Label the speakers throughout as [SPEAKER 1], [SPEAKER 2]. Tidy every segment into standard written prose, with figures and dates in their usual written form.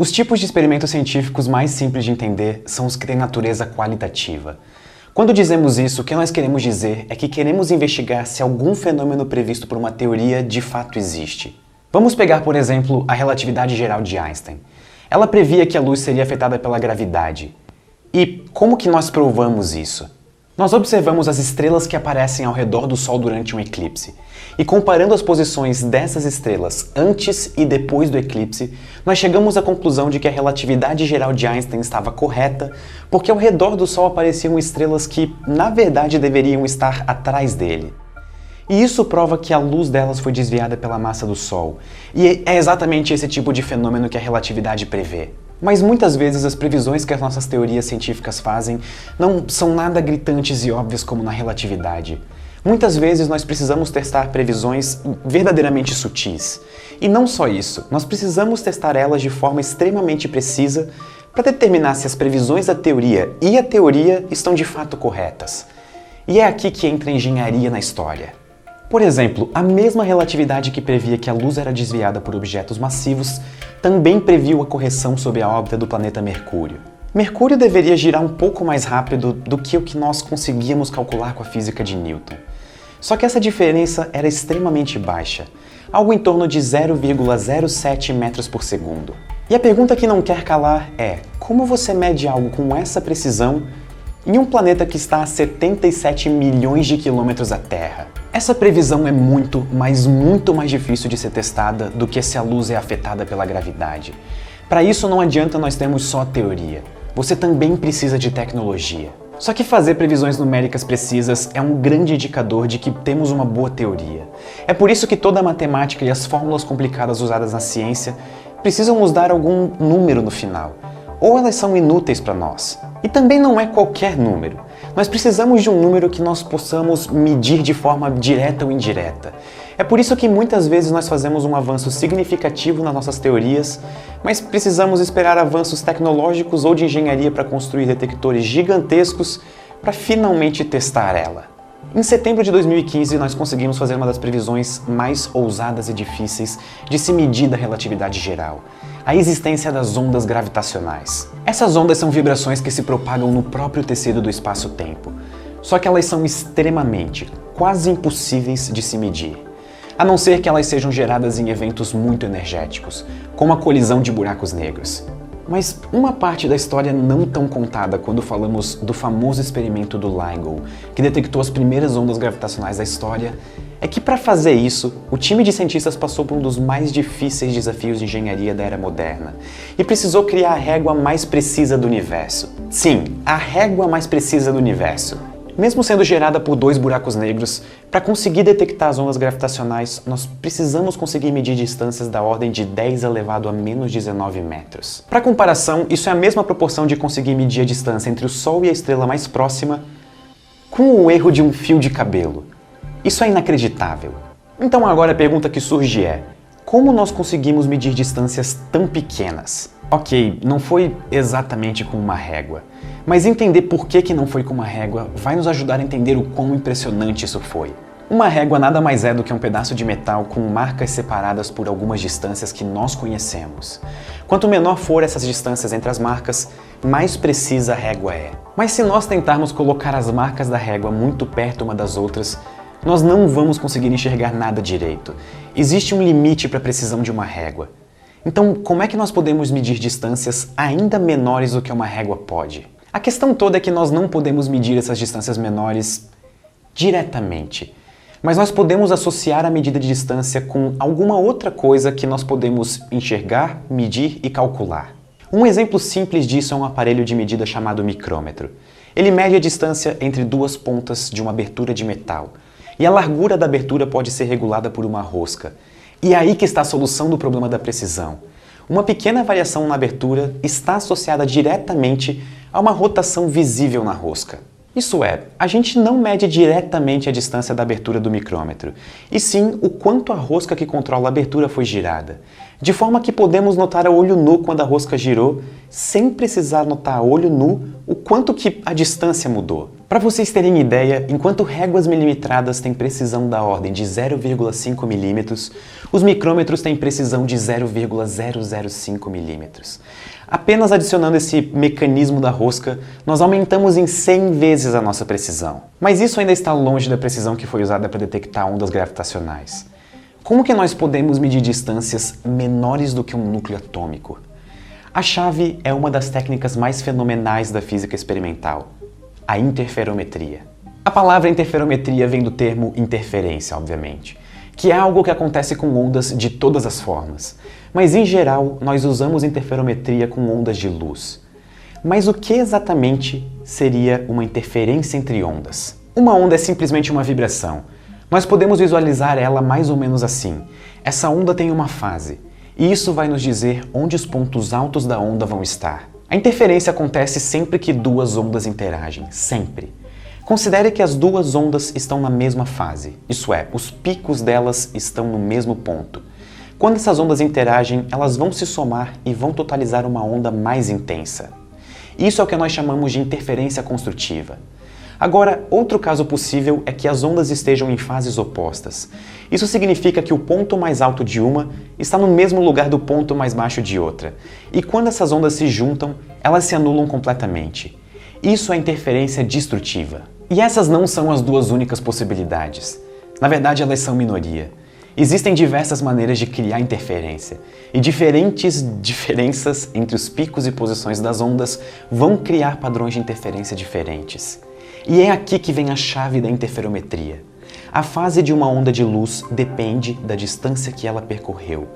[SPEAKER 1] Os tipos de experimentos científicos mais simples de entender são os que têm natureza qualitativa. Quando dizemos isso, o que nós queremos dizer é que queremos investigar se algum fenômeno previsto por uma teoria de fato existe. Vamos pegar, por exemplo, a relatividade geral de Einstein. Ela previa que a luz seria afetada pela gravidade. E como que nós provamos isso? Nós observamos as estrelas que aparecem ao redor do Sol durante um eclipse. E comparando as posições dessas estrelas antes e depois do eclipse, nós chegamos à conclusão de que a relatividade geral de Einstein estava correta, porque ao redor do Sol apareciam estrelas que, na verdade, deveriam estar atrás dele. E isso prova que a luz delas foi desviada pela massa do Sol. E é exatamente esse tipo de fenômeno que a relatividade prevê. Mas muitas vezes as previsões que as nossas teorias científicas fazem não são nada gritantes e óbvias como na relatividade. Muitas vezes nós precisamos testar previsões verdadeiramente sutis. E não só isso, nós precisamos testar elas de forma extremamente precisa para determinar se as previsões da teoria e a teoria estão de fato corretas. E é aqui que entra a engenharia na história. Por exemplo, a mesma relatividade que previa que a luz era desviada por objetos massivos também previu a correção sob a órbita do planeta Mercúrio. Mercúrio deveria girar um pouco mais rápido do que o que nós conseguíamos calcular com a física de Newton. Só que essa diferença era extremamente baixa, algo em torno de 0,07 metros por segundo. E a pergunta que não quer calar é: como você mede algo com essa precisão em um planeta que está a 77 milhões de quilômetros da Terra? Essa previsão é muito, mas muito mais difícil de ser testada do que se a luz é afetada pela gravidade. Para isso não adianta nós termos só a teoria. Você também precisa de tecnologia. Só que fazer previsões numéricas precisas é um grande indicador de que temos uma boa teoria. É por isso que toda a matemática e as fórmulas complicadas usadas na ciência precisam nos dar algum número no final, ou elas são inúteis para nós. E também não é qualquer número. Nós precisamos de um número que nós possamos medir de forma direta ou indireta. É por isso que muitas vezes nós fazemos um avanço significativo nas nossas teorias, mas precisamos esperar avanços tecnológicos ou de engenharia para construir detectores gigantescos para finalmente testar ela. Em setembro de 2015, nós conseguimos fazer uma das previsões mais ousadas e difíceis de se medir da relatividade geral: a existência das ondas gravitacionais. Essas ondas são vibrações que se propagam no próprio tecido do espaço-tempo, só que elas são extremamente, quase impossíveis de se medir, a não ser que elas sejam geradas em eventos muito energéticos, como a colisão de buracos negros. Mas uma parte da história não tão contada quando falamos do famoso experimento do LIGO, que detectou as primeiras ondas gravitacionais da história, é que para fazer isso, o time de cientistas passou por um dos mais difíceis desafios de engenharia da era moderna e precisou criar a régua mais precisa do universo. Sim, a régua mais precisa do universo. Mesmo sendo gerada por dois buracos negros, para conseguir detectar as ondas gravitacionais, nós precisamos conseguir medir distâncias da ordem de 10 elevado a menos 19 metros. Para comparação, isso é a mesma proporção de conseguir medir a distância entre o Sol e a estrela mais próxima com o erro de um fio de cabelo. Isso é inacreditável. Então agora a pergunta que surge é: como nós conseguimos medir distâncias tão pequenas? Ok, não foi exatamente com uma régua, mas entender por que não foi com uma régua vai nos ajudar a entender o quão impressionante isso foi. Uma régua nada mais é do que um pedaço de metal com marcas separadas por algumas distâncias que nós conhecemos. Quanto menor for essas distâncias entre as marcas, mais precisa a régua é. Mas se nós tentarmos colocar as marcas da régua muito perto uma das outras, nós não vamos conseguir enxergar nada direito. Existe um limite para a precisão de uma régua. Então, como é que nós podemos medir distâncias ainda menores do que uma régua pode? A questão toda é que nós não podemos medir essas distâncias menores diretamente, mas nós podemos associar a medida de distância com alguma outra coisa que nós podemos enxergar, medir e calcular. Um exemplo simples disso é um aparelho de medida chamado micrômetro. Ele mede a distância entre duas pontas de uma abertura de metal, e a largura da abertura pode ser regulada por uma rosca. E é aí que está a solução do problema da precisão. Uma pequena variação na abertura está associada diretamente a uma rotação visível na rosca. Isso é, a gente não mede diretamente a distância da abertura do micrômetro, e sim o quanto a rosca que controla a abertura foi girada, de forma que podemos notar a olho nu quando a rosca girou, sem precisar notar a olho nu o quanto que a distância mudou. Para vocês terem ideia, enquanto réguas milimetradas têm precisão da ordem de 0,5 milímetros, os micrômetros têm precisão de 0,005 milímetros. Apenas adicionando esse mecanismo da rosca, nós aumentamos em 100 vezes a nossa precisão. Mas isso ainda está longe da precisão que foi usada para detectar ondas gravitacionais. Como que nós podemos medir distâncias menores do que um núcleo atômico? A chave é uma das técnicas mais fenomenais da física experimental: a interferometria. A palavra interferometria vem do termo interferência, obviamente, que é algo que acontece com ondas de todas as formas. Mas, em geral, nós usamos interferometria com ondas de luz. Mas o que exatamente seria uma interferência entre ondas? Uma onda é simplesmente uma vibração. Nós podemos visualizar ela mais ou menos assim. Essa onda tem uma fase, e isso vai nos dizer onde os pontos altos da onda vão estar. A interferência acontece sempre que duas ondas interagem, sempre. Considere que as duas ondas estão na mesma fase, isso é, os picos delas estão no mesmo ponto. Quando essas ondas interagem, elas vão se somar e vão totalizar uma onda mais intensa. Isso é o que nós chamamos de interferência construtiva. Agora, outro caso possível é que as ondas estejam em fases opostas. Isso significa que o ponto mais alto de uma está no mesmo lugar do ponto mais baixo de outra. E quando essas ondas se juntam, elas se anulam completamente. Isso é interferência destrutiva. E essas não são as duas únicas possibilidades. Na verdade, elas são minoria. Existem diversas maneiras de criar interferência, e diferentes diferenças entre os picos e posições das ondas vão criar padrões de interferência diferentes. E é aqui que vem a chave da interferometria. A fase de uma onda de luz depende da distância que ela percorreu.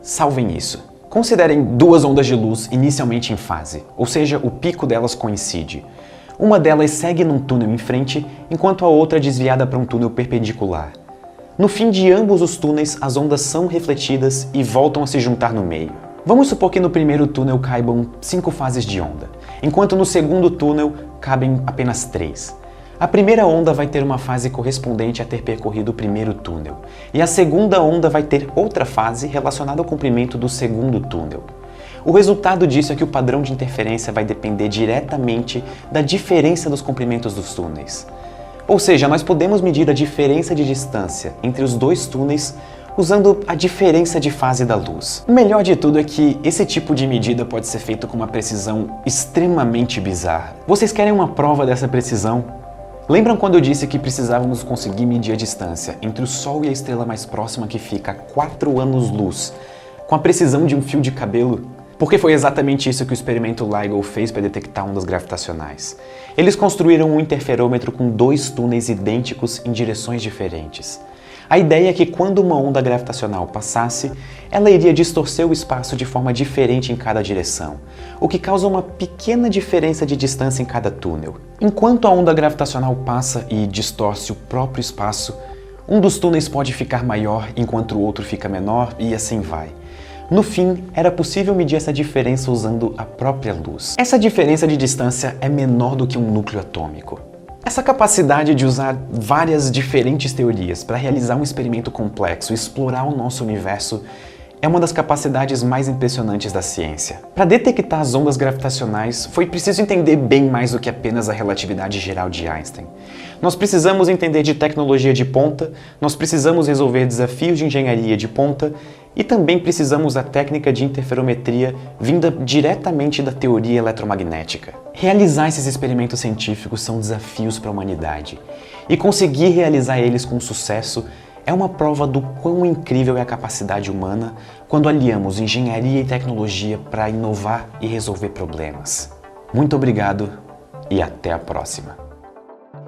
[SPEAKER 1] Salvem isso. Considerem duas ondas de luz inicialmente em fase, ou seja, o pico delas coincide. Uma delas segue num túnel em frente, enquanto a outra é desviada para um túnel perpendicular. No fim de ambos os túneis, as ondas são refletidas e voltam a se juntar no meio. Vamos supor que no primeiro túnel caibam 5 fases de onda, enquanto no segundo túnel cabem apenas 3. A primeira onda vai ter uma fase correspondente a ter percorrido o primeiro túnel, e a segunda onda vai ter outra fase relacionada ao comprimento do segundo túnel. O resultado disso é que o padrão de interferência vai depender diretamente da diferença dos comprimentos dos túneis. Ou seja, nós podemos medir a diferença de distância entre os dois túneis usando a diferença de fase da luz. O melhor de tudo é que esse tipo de medida pode ser feito com uma precisão extremamente bizarra. Vocês querem uma prova dessa precisão? Lembram quando eu disse que precisávamos conseguir medir a distância entre o Sol e a estrela mais próxima que fica a 4 anos-luz, com a precisão de um fio de cabelo? Porque foi exatamente isso que o experimento LIGO fez para detectar ondas gravitacionais. Eles construíram um interferômetro com 2 túneis idênticos em direções diferentes. A ideia é que quando uma onda gravitacional passasse, ela iria distorcer o espaço de forma diferente em cada direção, o que causa uma pequena diferença de distância em cada túnel. Enquanto a onda gravitacional passa e distorce o próprio espaço, um dos túneis pode ficar maior enquanto o outro fica menor e assim vai. No fim, era possível medir essa diferença usando a própria luz. Essa diferença de distância é menor do que um núcleo atômico. Essa capacidade de usar várias diferentes teorias para realizar um experimento complexo e explorar o nosso universo é uma das capacidades mais impressionantes da ciência. Para detectar as ondas gravitacionais, foi preciso entender bem mais do que apenas a relatividade geral de Einstein. Nós precisamos entender de tecnologia de ponta, nós precisamos resolver desafios de engenharia de ponta e também precisamos da técnica de interferometria vinda diretamente da teoria eletromagnética. Realizar esses experimentos científicos são desafios para a humanidade, e conseguir realizar eles com sucesso é uma prova do quão incrível é a capacidade humana quando aliamos engenharia e tecnologia para inovar e resolver problemas. Muito obrigado e até a próxima!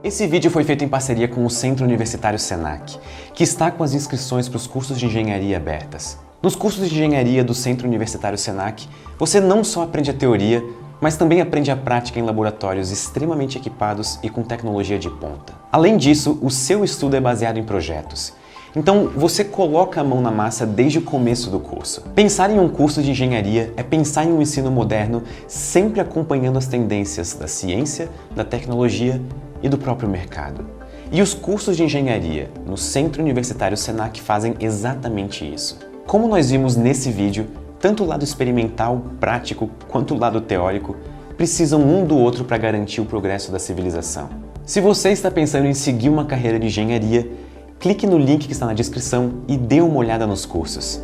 [SPEAKER 1] Esse vídeo foi feito em parceria com o Centro Universitário Senac, que está com as inscrições para os cursos de engenharia abertas. Nos cursos de engenharia do Centro Universitário Senac, você não só aprende a teoria, mas também aprende a prática em laboratórios extremamente equipados e com tecnologia de ponta. Além disso, o seu estudo é baseado em projetos. Então, você coloca a mão na massa desde o começo do curso. Pensar em um curso de engenharia é pensar em um ensino moderno sempre acompanhando as tendências da ciência, da tecnologia e do próprio mercado. E os cursos de engenharia no Centro Universitário Senac fazem exatamente isso. Como nós vimos nesse vídeo, tanto o lado experimental, prático, quanto o lado teórico precisam um do outro para garantir o progresso da civilização. Se você está pensando em seguir uma carreira de engenharia, clique no link que está na descrição e dê uma olhada nos cursos.